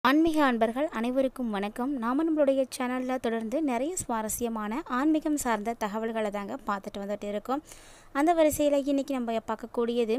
ஆன்மீக அன்பர்கள் அனைவருக்கும் வணக்கம். நம்மளுடைய சேனலில் தொடர்ந்து நிறைய சுவாரஸ்யமான ஆன்மீகம் சார்ந்த தகவல்களை தாங்க பார்த்துட்டு வந்துட்டு இருக்கோம். அந்த வரிசையில் இன்றைக்கி நம்ம பார்க்கக்கூடியது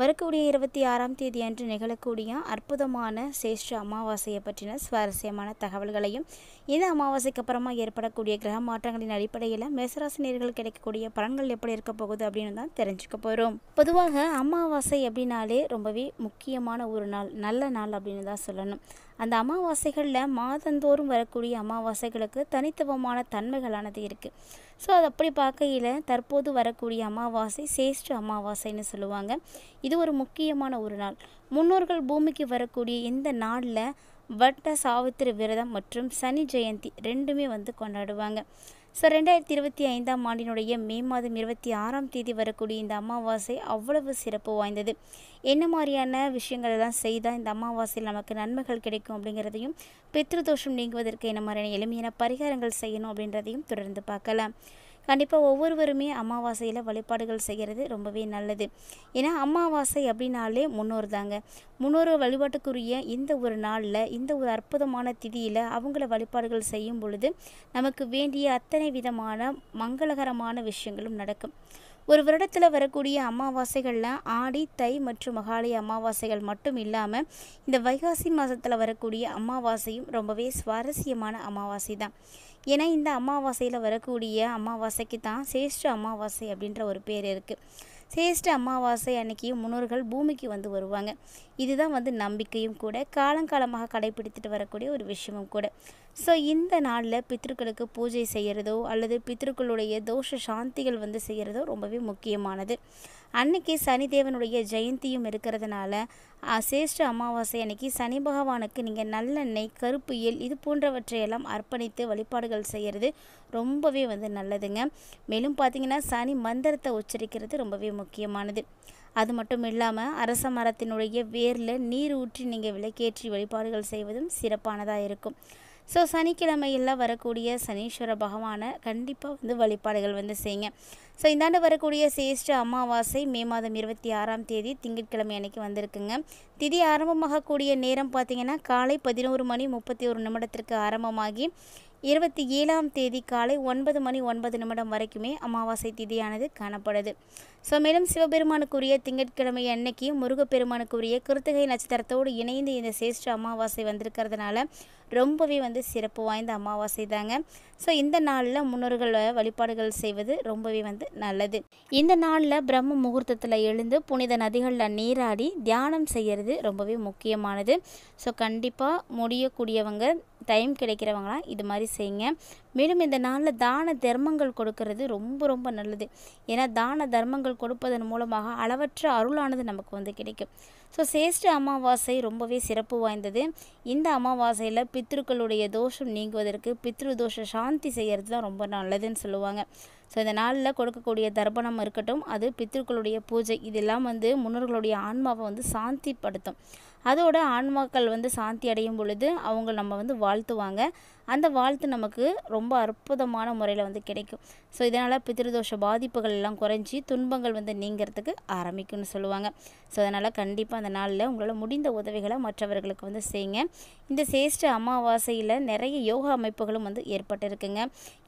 வரக்கூடிய 26ஆம் தேதி அன்று நிகழக்கூடிய அற்புதமான சேஷ்ட அமாவாசையை பற்றின சுவாரஸ்யமான தகவல்களையும், இந்த அமாவாசைக்கு அப்புறமா ஏற்படக்கூடிய கிரக மாற்றங்களின் அடிப்படையில் மேசராசினியர்கள் கிடைக்கக்கூடிய பலன்கள் எப்படி இருக்க போகுது அப்படின்னு தான் தெரிஞ்சுக்க போகிறோம். பொதுவாக அமாவாசை அப்படின்னாலே ரொம்பவே முக்கியமான ஒரு நாள், நல்ல நாள் அப்படின்னு தான் சொல்லணும். அந்த அமாவாசைகளில் மாதந்தோறும் வரக்கூடிய அமாவாசைகளுக்கு தனித்துவமான தன்மைகளானது இருக்குது. ஸோ அது அப்படி பார்க்கையில் தற்போது வரக்கூடிய அமாவாசை சேஷ்ட அமாவாசைன்னு சொல்லுவாங்க. இது ஒரு முக்கியமான ஒரு நாள். முன்னோர்கள் பூமிக்கு வரக்கூடிய இந்த நாளில் வட்ட சாவித்திரி விரதம் மற்றும் சனி ஜெயந்தி ரெண்டுமே கொண்டாடுவாங்க. ஸோ 2025ஆம் ஆண்டினுடைய மே மாதம் 26ஆம் தேதி வரக்கூடிய இந்த அமாவாசை அவ்வளவு சிறப்பு வாய்ந்தது. என்ன மாதிரியான விஷயங்கள் எல்லாம் செய்தால் இந்த அமாவாசையில் நமக்கு நன்மைகள் கிடைக்கும் அப்படிங்கிறதையும், பித்ருதோஷம் நீங்குவதற்கு என்ன மாதிரியான எளிமையான பரிகாரங்கள் செய்யணும் அப்படின்றதையும் தொடர்ந்து பார்க்கலாம். கண்டிப்பாக ஒவ்வொருவருமே அமாவாசையில் வழிபாடுகள் செய்கிறது ரொம்பவே நல்லது. ஏன்னா அமாவாசை அப்படின்னாலே முன்னோர் தாங்க. முன்னோர் வழிபாட்டுக்குரிய இந்த ஒரு நாளில், இந்த ஒரு அற்புதமான திதியில் அவங்கள வழிபாடுகள் செய்யும் பொழுது நமக்கு வேண்டிய அத்தனை விதமான மங்களகரமான விஷயங்களும் நடக்கும். ஒரு வருடத்தில் வரக்கூடிய அமாவாசைகளில் ஆடி, தை மற்றும் மகாலய அமாவாசைகள் மட்டும் இல்லாமல் இந்த வைகாசி மாதத்தில் வரக்கூடிய அமாவாசையும் ரொம்பவே சுவாரஸ்யமான அமாவாசை தான். ஏன்னா இந்த அமாவாசையில் வரக்கூடிய அமாவாசைக்கு தான் சேஷ்ட அமாவாசை அப்படின்ற ஒரு பேர் இருக்குது. சேஷ்ட அமாவாசை அன்னைக்கு முன்னோர்கள் பூமிக்கு வருவாங்க. இதுதான் நம்பிக்கையும் கூட, காலங்காலமாக கடைபிடித்துட்டு வரக்கூடிய ஒரு விஷயமும் கூட. ஸோ இந்த நாளில் பித்ருக்களுக்கு பூஜை செய்கிறதோ அல்லது பித்ருக்களுடைய தோஷ சாந்திகள் செய்கிறதோ ரொம்பவே முக்கியமானது. அன்னைக்கு சனிதேவனுடைய ஜெயந்தியும் இருக்கிறதுனால சேஷ்ட அமாவாசை அன்னைக்கு சனி பகவானுக்கு நீங்கள் நல்லெண்ணெய், கருப்பு எள் இது போன்றவற்றையெல்லாம் அர்ப்பணித்து வழிபாடுகள் செய்கிறது ரொம்பவே நல்லதுங்க. மேலும் பார்த்திங்கன்னா சனி மந்திரத்தை உச்சரிக்கிறது ரொம்பவே முக்கியமானது. அது மட்டும் இல்லாமல் அரச மரத்தினுடைய வேரில் நீர் ஊற்றி நீங்கள் விளக்கேற்றி வழிபாடுகள் செய்வதும் சிறப்பானதாக இருக்கும். ஸோ சனிக்கிழமையில் வரக்கூடிய சனீஸ்வர பகவானை கண்டிப்பாக வழிபாடுகள் செய்யுங்க. ஸோ இந்தாண்டு வரக்கூடிய சேஷ்ட அமாவாசை மே மாதம் 26ஆம் தேதி திங்கட்கிழமை அன்னைக்கு வந்திருக்குங்க. திதி ஆரம்பமாகக்கூடிய நேரம் பார்த்திங்கன்னா காலை 11:31 ஆரம்பமாகி 27ஆம் தேதி காலை 9:09 வரைக்குமே அமாவாசை திதியானது காணப்படுது. ஸோ மேலும் சிவபெருமானுக்குரிய திங்கட்கிழமை அன்னைக்கு முருகப்பெருமானுக்குரிய கிருத்திகை நட்சத்திரத்தோடு இணைந்து இந்த சேஷ்ட அமாவாசை வந்திருக்கிறதுனால ரொம்பவே சிறப்பு வாய்ந்த அமாவாசை தாங்க. ஸோ இந்த நாளில் முன்னோர்கள் வழிபாடுகள் செய்வது ரொம்பவே நல்லது. இந்த நாளில் பிரம்ம முகூர்த்தத்தில் எழுந்து புனித நதிகளில் நீராடி தியானம் செய்கிறது ரொம்பவே முக்கியமானது. ஸோ கண்டிப்பாக முடியக்கூடியவங்க, டைம் கிடைக்கிறவங்களாம் இது மாதிரி செய்யுங்க. மேலும் இந்த நாளில் தான தர்மங்கள் கொடுக்கறது ரொம்ப ரொம்ப நல்லது. ஏன்னா தான தர்மங்கள் கொடுப்பதன் மூலமாக அளவற்ற அருளானது நமக்கு கிடைக்கும். ஸோ சேஷ்ட அமாவாசை ரொம்பவே சிறப்பு வாய்ந்தது. இந்த அமாவாசையில் பித்ருக்களுடைய தோஷம் நீங்குவதற்கு பித்ரு தோஷ சாந்தி செய்கிறது தான் ரொம்ப நல்லதுன்னு சொல்லுவாங்க. ஸோ இந்த நாளில் கொடுக்கக்கூடிய தர்ப்பணம் இருக்கட்டும், அது பித்ருக்களுடைய பூஜை, இதெல்லாம் முன்னோர்களுடைய ஆன்மாவை சாந்திப்படுத்தும். அதோட ஆன்மாக்கள் சாந்தி அடையும் பொழுது அவங்க நம்ம வாழ்த்துவாங்க. அந்த வாழ்த்து நமக்கு ரொம்ப அற்புதமான முறையில் கிடைக்கும். ஸோ இதனால் பித்ருதோஷ பாதிப்புகள் எல்லாம் குறைஞ்சி துன்பங்கள் நீங்கிறதுக்கு ஆரம்பிக்கும்னு சொல்லுவாங்க. ஸோ அதனால் கண்டிப்பாக அந்த நாளில் உங்களால் முடிந்த உதவிகளை மற்றவர்களுக்கு செய்யுங்க. இந்த சேஷ்ட அமாவாசையில் நிறைய யோகா அமைப்புகளும் ஏற்பட்டிருக்குங்க.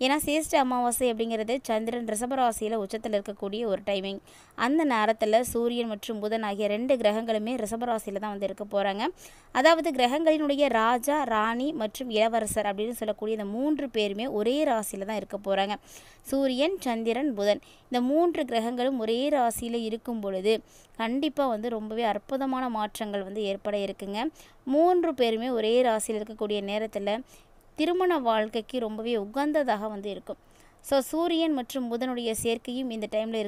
ஏன்னா சேஷ்ட அமாவாசை அப்படிங்கிறது சந்திரன் ரிஷபராசியில் உச்சத்தில் இருக்கக்கூடிய ஒரு டைமிங். அந்த நேரத்தில் சூரியன் மற்றும் புதன் ஆகிய 2 கிரகங்களுமே ரிஷபராசியில் தான் இருக்க போகிறாங்க. அதாவது கிரகங்களினுடைய ராஜா, ராணி மற்றும் இளவரசர் அப்படின்னு சொல்லக்கூடிய இந்த 3 பேருமே ஒரே ராசியில் தான் இருக்க போகிறாங்க. சூரியன், சந்திரன், புதன் இந்த 3 கிரகங்களும் ஒரே ராசியில் இருக்கும் பொழுது கண்டிப்பாக ரொம்பவே அற்புதமான மாற்றங்கள் ஏற்பட இருக்குங்க. 3 பேருமே ஒரே ராசியில் இருக்கக்கூடிய நேரத்தில் திருமண வாழ்க்கைக்கு ரொம்பவே உகந்ததாக இருக்கும். ஸோ சூரியன் மற்றும் புதனுடைய சேர்க்கையும் இந்த டைமில்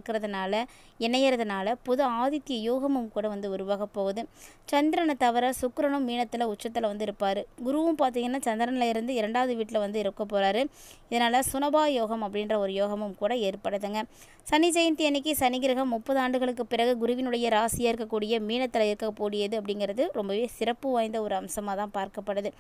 இணையறதுனால புது ஆதித்ய யோகமும் கூட உருவாக போகுது. சந்திரனை தவிர சுக்கிரனும் மீனத்தில் உச்சத்தில் இருப்பார். குருவும் பார்த்திங்கன்னா சந்திரனில் இருந்து 2வது வீட்டில் இருக்க போகிறாரு. இதனால் சுனபா யோகம் அப்படின்ற ஒரு யோகமும் கூட ஏற்படுதுங்க. சனி ஜெயந்தி அன்னைக்கு சனி கிரகம் 30 ஆண்டுகளுக்கு பிறகு குருவினுடைய ராசியாக இருக்கக்கூடிய மீனத்தில் இருக்கக்கூடியது அப்படிங்கிறது ரொம்பவே சிறப்பு வாய்ந்த ஒரு அம்சமாக தான் பார்க்கப்படுது.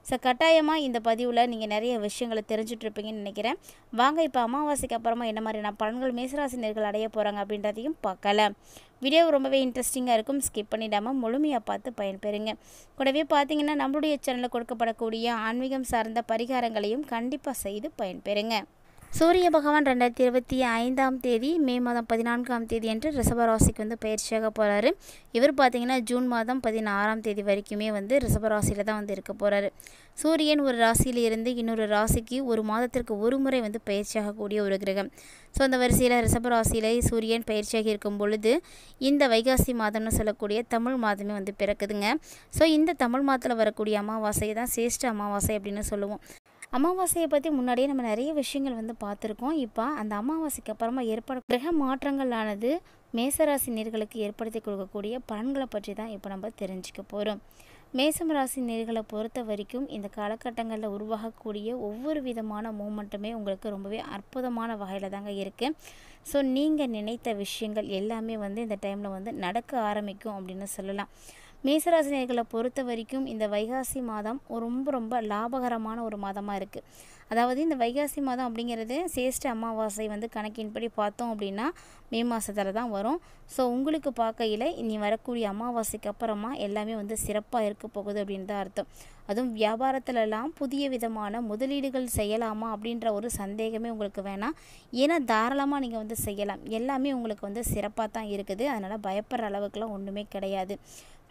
ஸோ கட்டாயமாக இந்த பதிவில் நீங்கள் நிறைய விஷயங்களை தெரிஞ்சுட்ருப்பீங்கன்னு நினைக்கிறேன். வாங்க இப்போ அமாவாசைக்கு அப்புறமா என்ன மாதிரியான பலன்கள் மேசராசி நேயர்கள் அடைய போகிறாங்க அப்படின்றதையும் பார்க்கலாம். வீடியோ ரொம்பவே இன்ட்ரெஸ்டிங்காக இருக்கும். ஸ்கிப் பண்ணிடாமல் முழுமையாக பார்த்து பயன்பெறுங்க. கூடவே பார்த்தீங்கன்னா நம்மளுடைய சேனலில் கொடுக்கப்படக்கூடிய ஆன்மீகம் சார்ந்த பரிகாரங்களையும் கண்டிப்பாக செய்து பயன்பெறுங்க. சூரிய பகவான் 2025ஆம் தேதி மே மாதம் 14ஆம் தேதி என்று ரிஷபராசிக்கு வந்து பயிற்சியாக போகிறாரு. இவர் பார்த்திங்கன்னா ஜூன் மாதம் 16ஆம் தேதி வரைக்குமே வந்து ரிஷபராசியில் தான் வந்து இருக்க போகிறாரு. சூரியன் ஒரு ராசியில் இருந்து இன்னொரு ராசிக்கு ஒரு மாதத்திற்கு ஒரு முறை வந்து பயிற்சியாகக்கூடிய ஒரு கிரகம். ஸோ அந்த வரிசையில் ரிஷபராசியில் சூரியன் பயிற்சியாக இருக்கும் பொழுது இந்த வைகாசி மாதம்னு சொல்லக்கூடிய தமிழ் மாதமே வந்து பிறக்குதுங்க. ஸோ இந்த தமிழ் மாதத்தில் வரக்கூடிய அமாவாசை தான் சேஷ்ட அமாவாசை அப்படின்னு சொல்லுவோம். அமாவாசையை பற்றி முன்னாடியே நம்ம நிறைய விஷயங்கள் வந்து பார்த்துருக்கோம். இப்போ அந்த அமாவாசைக்கு அப்புறமா கிரக மாற்றங்களானது மேசராசி நேயர்களுக்கு ஏற்படுத்தி கொடுக்கக்கூடிய பலன்களை பற்றி தான் இப்போ நம்ம தெரிஞ்சுக்க போகிறோம். மேசம் ராசி நேயர்களை பொறுத்த வரைக்கும் இந்த காலகட்டங்களில் உருவாகக்கூடிய ஒவ்வொரு விதமான மூமெண்ட்டுமே உங்களுக்கு ரொம்பவே அற்புதமான வகையில் தாங்க இருக்குது. ஸோ நீங்கள் நினைத்த விஷயங்கள் எல்லாமே வந்து இந்த டைமில் வந்து நடக்க ஆரம்பிக்கும் அப்படின்னு சொல்லலாம். மேசராசி நேயர்களை பொறுத்த வரைக்கும் இந்த வைகாசி மாதம் ரொம்ப லாபகரமான ஒரு மாதமாக இருக்குது. அதாவது இந்த வைகாசி மாதம் அப்படிங்கிறது சேஷ்ட அமாவாசை வந்து கணக்கின்படி பார்த்தோம் அப்படின்னா மே மாதத்தில் தான் வரும். ஸோ உங்களுக்கு பார்க்கையில் இனி வரக்கூடிய அமாவாசைக்கு அப்புறமா எல்லாமே வந்து சிறப்பாக இருக்க போகுது அப்படின்னு தான் அர்த்தம். அதுவும் வியாபாரத்துலலாம் புதிய விதமான முதலீடுகள் செய்யலாமா அப்படின்ற ஒரு சந்தேகமே உங்களுக்கு வேணாம். ஏன்னா தாராளமாக நீங்கள் வந்து செய்யலாம். எல்லாமே உங்களுக்கு வந்து சிறப்பாக தான் இருக்குது. அதனால் பயப்படுற அளவுக்குலாம் ஒன்றுமே கிடையாது.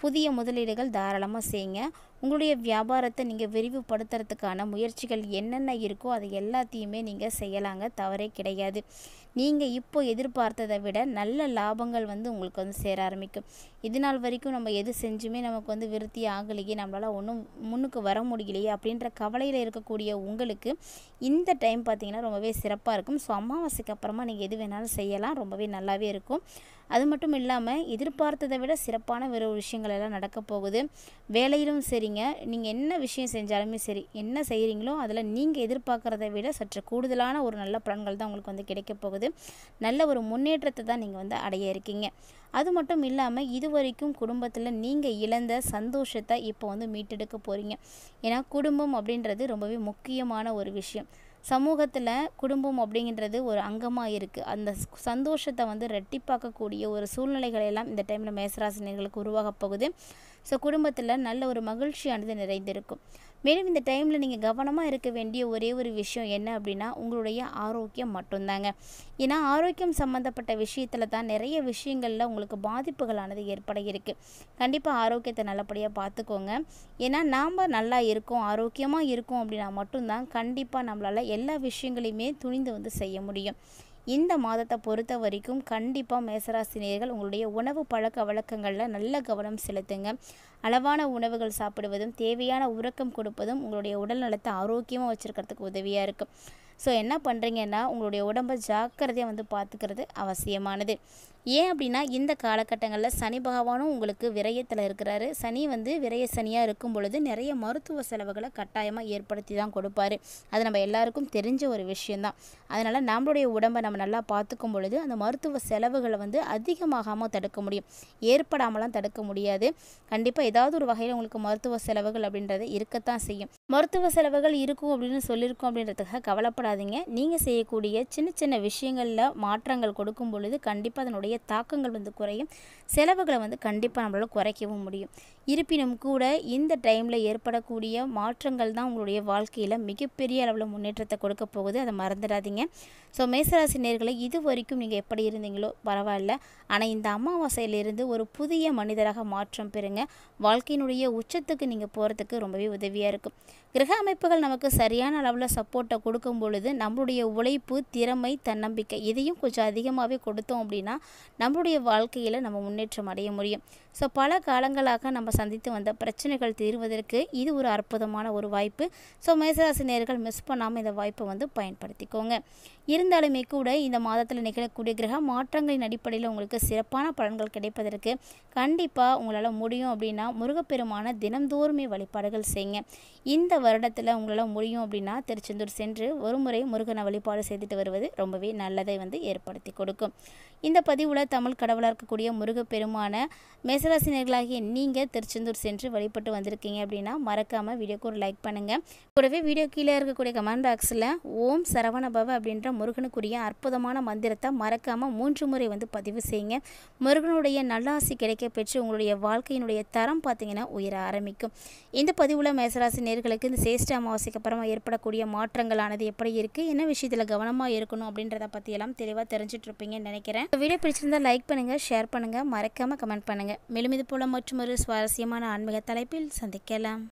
புதிய முதலீடுகள் தாராளமாக செய்யுங்க. உங்களுடைய வியாபாரத்தை நீங்கள் விரிவுபடுத்துறதுக்கான முயற்சிகள் என்னென்ன இருக்கோ அது எல்லாத்தையுமே நீங்கள் செய்யலாங்க, தவறே கிடையாது. நீங்கள் இப்போ எதிர்பார்த்ததை விட நல்ல லாபங்கள் வந்து உங்களுக்கு வந்து சேர ஆரம்பிக்கும். இது நாள் வரைக்கும் நம்ம எது செஞ்சுமே நமக்கு வந்து விருத்தி ஆகலையே, நம்மளால் ஒன்றும் முன்னுக்கு வர முடியலையே அப்படின்ற கவலையில் இருக்கக்கூடிய உங்களுக்கு இந்த டைம் பார்த்திங்கன்னா ரொம்பவே சிறப்பாக இருக்கும். ஸோ அமாவாசைக்கு அப்புறமா நீங்கள் எது வேணாலும் செய்யலாம், ரொம்பவே நல்லாவே இருக்கும். அது மட்டும் இல்லாமல் எதிர்பார்த்ததை விட சிறப்பான வேறு விஷயங்கள் எல்லாம் நடக்க போகுது. வேலையிலும் சரிங்க, நீங்கள் என்ன விஷயம் செஞ்சாலுமே சரி, என்ன செய்கிறீங்களோ அதில் நீங்கள் எதிர்பார்க்குறத விட சற்று கூடுதலான ஒரு நல்ல பலன்கள் தான் உங்களுக்கு வந்து கிடைக்க போகுது. நல்ல ஒரு முன்னேற்றத்தை தான் நீங்கள் வந்து அடைய இருக்கீங்க. அது மட்டும் இல்லாமல் இதுவரைக்கும் குடும்பத்தில் நீங்கள் இழந்த சந்தோஷத்தை இப்போ வந்து மீட்டெடுக்க போகிறீங்க. ஏன்னா குடும்பம் அப்படின்றது ரொம்பவே முக்கியமான ஒரு விஷயம். சமூகத்தில் குடும்பம் அப்படிங்கிறது ஒரு அங்கமாக இருக்குது. அந்த சந்தோஷத்தை வந்து ரெட்டிப்பாக்கக்கூடிய ஒரு சூழ்நிலைகளெல்லாம் இந்த டைமில் மேசராசி நேயர்களுக்கு உருவாக போகுது. ஸோ குடும்பத்தில் நல்ல ஒரு மகிழ்ச்சியானது நிறைந்திருக்கும். மேலும் இந்த டைமில் நீங்கள் கவனமாக இருக்க வேண்டிய ஒரே ஒரு விஷயம் என்ன அப்படின்னா உங்களுடைய ஆரோக்கியம் மட்டும்தாங்க. ஏன்னா ஆரோக்கியம் சம்மந்தப்பட்ட விஷயத்தில் தான் நிறைய விஷயங்களில் உங்களுக்கு பாதிப்புகளானது ஏற்பட இருக்குது. கண்டிப்பாக ஆரோக்கியத்தை நல்லபடியாக பார்த்துக்கோங்க. ஏன்னா நாம் நல்லா இருக்கோம், ஆரோக்கியமாக இருக்கோம் அப்படின்னா மட்டும்தான் கண்டிப்பாக நம்மளால் எல்லா விஷயங்களையுமே துணிந்து வந்து செய்ய முடியும். இந்த மாதத்தை பொறுத்த வரைக்கும் கண்டிப்பாக மேசராசி நேயர்கள் உங்களுடைய உணவு பழக்க வழக்கங்களில் நல்ல கவனம் செலுத்துங்க. அளவான உணவுகள் சாப்பிடுவதும் தேவையான உறக்கம் கொடுப்பதும் உங்களுடைய உடல் நலத்தை ஆரோக்கியமாக வச்சுருக்கிறதுக்கு உதவியாக இருக்கும். ஸோ என்ன பண்ணுறீங்கன்னா உங்களுடைய உடம்பை ஜாக்கிரதையாக வந்து பார்த்துக்கிறது அவசியமானது. ஏன் அப்படின்னா இந்த காலகட்டங்களில் சனி பகவானும் உங்களுக்கு விரயத்தில் இருக்கிறாரு. சனி வந்து விரய சனியாக இருக்கும் பொழுது நிறைய மருத்துவ செலவுகளை கட்டாயமாக ஏற்படுத்தி தான் கொடுப்பாரு. அது நம்ம எல்லாருக்கும் தெரிஞ்ச ஒரு விஷயந்தான். அதனால் நம்மளுடைய உடம்பை நம்ம நல்லா பார்த்துக்கும் பொழுது அந்த மருத்துவ செலவுகளை வந்து அதிகமாகாமல் தடுக்க முடியும், ஏற்படாமலாம் தடுக்க முடியாது. கண்டிப்பாக ஏதாவது ஒரு வகையில் உங்களுக்கு மருத்துவ செலவுகள் அப்படின்றது இருக்கத்தான் செய்யும். மருத்துவ செலவுகள் இருக்கும் அப்படின்னு சொல்லியிருக்கோம் அப்படின்றதுக்காக கவலைப்படாதீங்க. நீங்கள் செய்யக்கூடிய சின்ன சின்ன விஷயங்களில் மாற்றங்கள் கொடுக்கும் பொழுது கண்டிப்பாக அதனுடைய தாக்கங்கள் வந்து குறையும். செலவுகளை வந்து கண்டிப்பாக நம்மளால் குறைக்கவும் முடியும். இருப்பினும் கூட இந்த டைமில் ஏற்படக்கூடிய மாற்றங்கள் தான் உங்களுடைய வாழ்க்கையில் மிகப்பெரிய அளவில் முன்னேற்றத்தை கொடுக்க போகுது. அதை மறந்துடாதீங்க. ஸோ மேசராசி நேயர்களை இது வரைக்கும் நீங்கள் எப்படி இருந்தீங்களோ பரவாயில்ல, ஆனால் இந்த அமாவாசையிலிருந்து ஒரு புதிய மனிதராக மாற்றம் பெறுங்க. வாழ்க்கையினுடைய உச்சத்துக்கு நீங்கள் போகிறதுக்கு ரொம்பவே உதவியாக இருக்கும். கிரக அமைப்புகள் நமக்கு சரியான அளவில் சப்போர்ட்டை கொடுக்கும் பொழுது நம்மளுடைய உழைப்பு, திறமை, தன்னம்பிக்கை இதையும் கொஞ்சம் அதிகமாகவே கொடுத்தோம் அப்படின்னா நம்மளுடைய வாழ்க்கையில் நம்ம முன்னேற்றம் அடைய முடியும். ஸோ பல காலங்களாக நம்ம சந்தித்து வந்த பிரச்சனைகள் தீர்வதற்கு இது ஒரு அற்புதமான ஒரு வாய்ப்பு. ஸோ மேசராசி நேயர்கள் மிஸ் பண்ணாமல் இந்த வாய்ப்பை வந்து பயன்படுத்திக்கோங்க. இருந்தாலுமே கூட இந்த மாதத்தில் நிகழக்கூடிய கிரக மாற்றங்களின் அடிப்படையில் உங்களுக்கு சிறப்பான பலன்கள் கிடைப்பதற்கு கண்டிப்பாக உங்களால் முடியும் அப்படின்னா முருகப்பெருமான தினந்தோறுமே வழிபாடுகள் செய்யுங்க. இந்த வருடத்தில் உங்களால் முடியும் அப்படின்னா திருச்செந்தூர் சென்று ஒரு முறை முருகனை வழிபாடு செய்துட்டு வருவது ரொம்பவே நல்லதை வந்து ஏற்படுத்தி கொடுக்கும். இந்த பதிவில் தமிழ் கடவுளாக இருக்கக்கூடிய முருகப்பெருமான மேசராசினியர்களாகிய நீங்கள் திருச்செந்தூர் சென்று வழிபட்டு வந்திருக்கீங்க அப்படின்னா மறக்காமல் வீடியோக்கு ஒரு லைக் பண்ணுங்கள். கூடவே வீடியோ கீழே இருக்கக்கூடிய கமெண்ட் பாக்ஸில் ஓம் சரவணபவ அப்படின்ற முருகனுக்குரிய அற்புதமான மந்திரத்தை மறக்காமல் 3 முறை பதிவு செய்யுங்க. முருகனுடைய நல்லாசி கிடைக்க பெற்று உங்களுடைய வாழ்க்கையினுடைய தரம் பார்த்தீங்கன்னா உயர ஆரம்பிக்கும். இந்த பதிவில் மேசராசினியர்களுக்கு இந்த சேஷ்ட அமாவாசைக்கு அப்புறமா ஏற்படக்கூடிய மாற்றங்களானது எப்படி இருக்குது, என்ன விஷயத்தில் கவனமாக இருக்கணும் அப்படின்றத பற்றியெல்லாம் தெளிவாக தெரிஞ்சுட்டு இருப்பீங்கன்னு நினைக்கிறேன். வீடியோ பிடிச்சிருந்தால் லைக் பண்ணுங்கள், ஷேர் பண்ணுங்கள், மறக்காமல் கமெண்ட் பண்ணுங்கள். மேலும் இது போல மற்றொரு சுவாரஸ்யமான ஆன்மீக தலைப்பில் சந்திக்கலாம்.